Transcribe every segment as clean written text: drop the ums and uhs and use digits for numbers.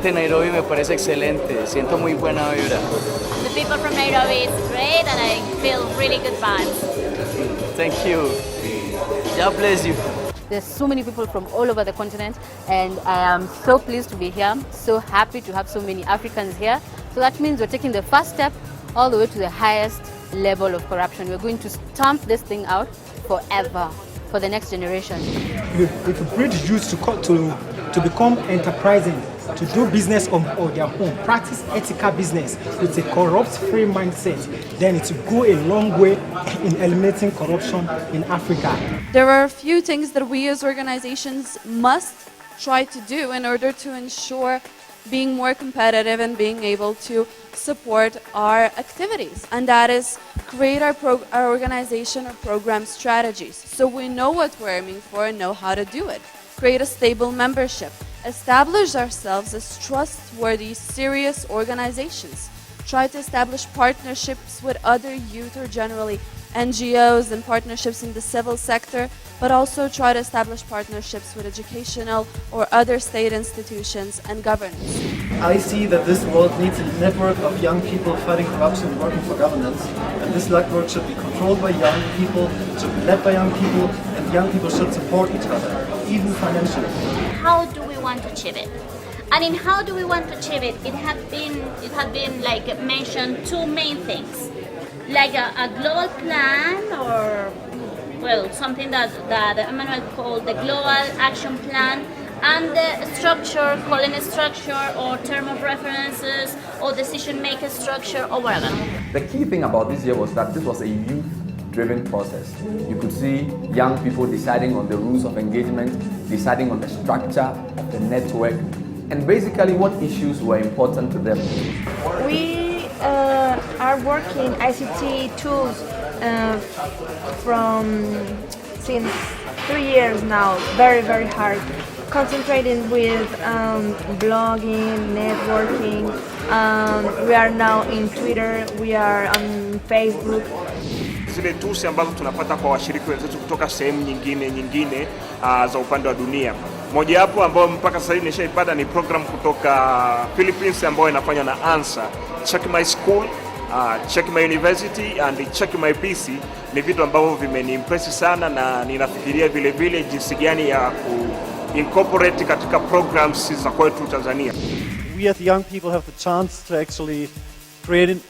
gente de Nairobi me parece excelente, siento muy buena vibra. The people from Nairobi is great and I feel really good vibes. Thank you. God bless you. There's so many people from all over the continent, and I am so pleased to be here, so happy to have so many Africans here. So that means we're taking the first step all the way to the highest level of corruption. We're going to stamp this thing out forever for the next generation. We could bridge youth to become enterprising, to do business on their own, practice ethical business with a corrupt-free mindset. Then it will go a long way in eliminating corruption in Africa. There are a few things that we as organizations must try to do in order to ensure being more competitive and being able to support our activities, and that is create our organization or program strategies so we know what we're aiming for and know how to do it. Create a stable membership, establish ourselves as trustworthy, serious organizations, try to establish partnerships with other youth or generally NGOs and partnerships in the civil sector, but also try to establish partnerships with educational or other state institutions and governance. I see that this world needs a network of young people fighting corruption and working for governance, and this network should be controlled by young people, should be led by young people, and young people should support each other, even financially. How do we want to achieve it? And in how do we want to achieve it, it had been like mentioned two main things. Like a global plan, or well, something that Emmanuel called the Global Action Plan, and the structure, calling a structure or term of references or decision maker structure or whatever. The key thing about this year was that this was a youth-driven process. You could see young people deciding on the rules of engagement, deciding on the structure of the network, and basically what issues were important to them. We are working ICT tools since 3 years now, very hard, concentrating with blogging, networking. We are now in Twitter, we are on Facebook. Zile tools ambazo tunapata kwa washiriki wenzetu kutoka sehemu nyingine za upande wa dunia. Moja hapo ambao mpaka sasa hivi nishaipata ni program kutoka Philippines ambayo inafanywa na ANSA, Check My School, Check My University and Check My PC. Ni vitu ambavyo vimeniimpress sana, na ninafikiria vile vile jinsi gani ya incorporate katika programs za kwetu Tanzania. We as young people have the chance to actually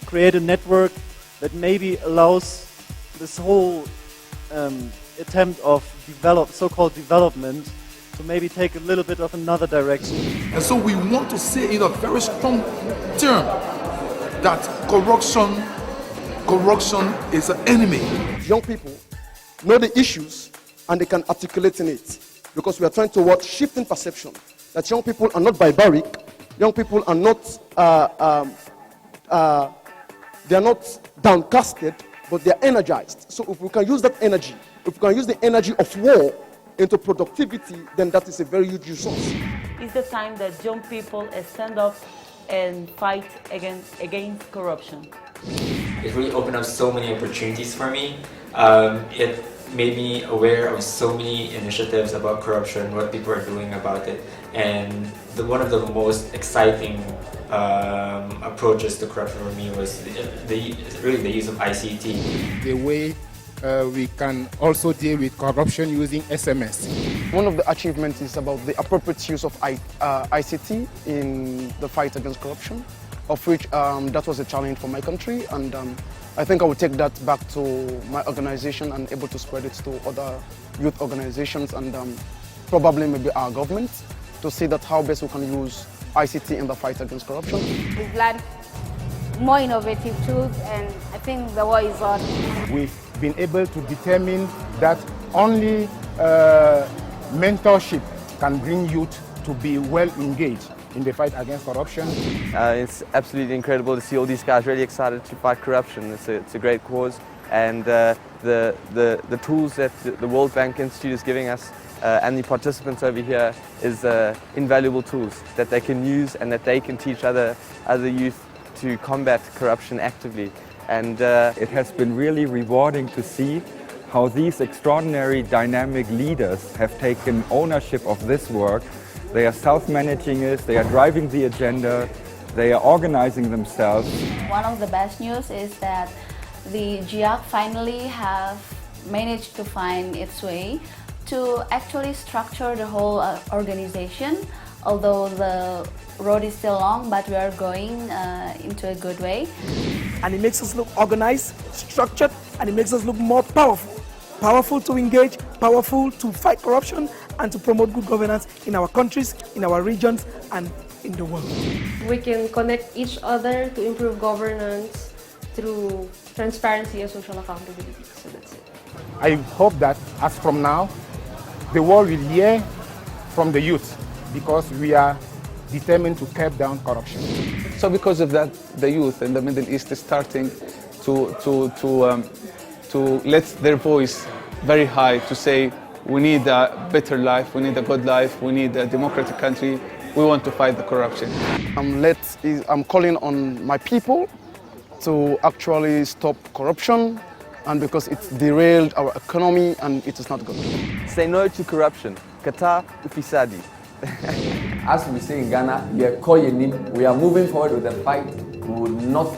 create a network that maybe allows this whole attempt of so-called development to maybe take a little bit of another direction. And so we want to say in a very strong term that corruption is an enemy. Young people know the issues and they can articulate in it, because we are trying to shifting perception that young people are not barbaric, young people are not they are not downcasted, but they are energized. So if we can use that energy, if we can use the energy of war into productivity, then that is a very huge resource. It's the time that young people stand up and fight against corruption. It really opened up so many opportunities for me. It made me aware of so many initiatives about corruption, what people are doing about it, and one of the most exciting approaches to corruption for me was really the use of ICT. The way we can also deal with corruption using SMS. One of the achievements is about the appropriate use of ICT in the fight against corruption, of which that was a challenge for my country, and I think I will take that back to my organization and able to spread it to other youth organizations and probably maybe our government to see that how best we can use ICT in the fight against corruption. We've learned more innovative tools, and I think the war is on. We've been able to determine that only mentorship can bring youth to be well engaged in the fight against corruption. It's absolutely incredible to see all these guys really excited to fight corruption. It's a great cause, and the tools that the World Bank Institute is giving us and the participants over here is invaluable tools that they can use and that they can teach other youth to combat corruption actively. And it has been really rewarding to see how these extraordinary dynamic leaders have taken ownership of this work They are self-managing it, they are driving the agenda, they are organizing themselves. One of the best news is that the GIAC finally have managed to find its way to actually structure the whole organization. Although the road is still long, but we are going into a good way. And it makes us look organized, structured, and it makes us look more powerful. Powerful to engage, powerful to fight corruption, and to promote good governance in our countries, in our regions, and in the world. We can connect each other to improve governance through transparency and social accountability. So that's it. I hope that as from now, the world will hear from the youth, because we are determined to curb down corruption. So because of that, the youth in the Middle East is starting to let their voice very high to say, we need a better life, we need a good life, we need a democratic country, we want to fight the corruption. I'm calling on my people to actually stop corruption, and because it's derailed our economy and it is not good. Say no to corruption. Kata ufisadi. As we say in Ghana, we are moving forward with the fight. We will not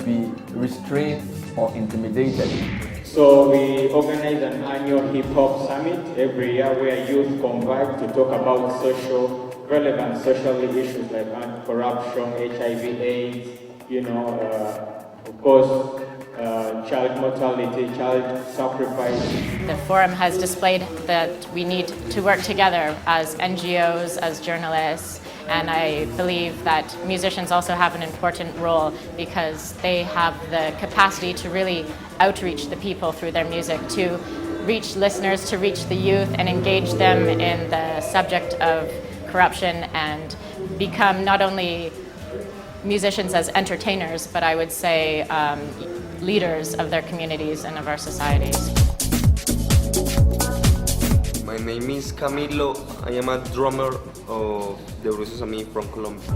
be restrained or intimidated. So we organize an annual hip-hop summit every year where youth converge to talk about relevant social issues like corruption, HIV/AIDS, of course, child mortality, child sacrifice. The forum has displayed that we need to work together as NGOs, as journalists, and I believe that musicians also have an important role because they have the capacity to really outreach the people through their music, to reach listeners, to reach the youth and engage them in the subject of corruption and become not only musicians as entertainers, but I would say leaders of their communities and of our societies. My name is Camilo. I am a drummer of the Eurosesame from Colombia.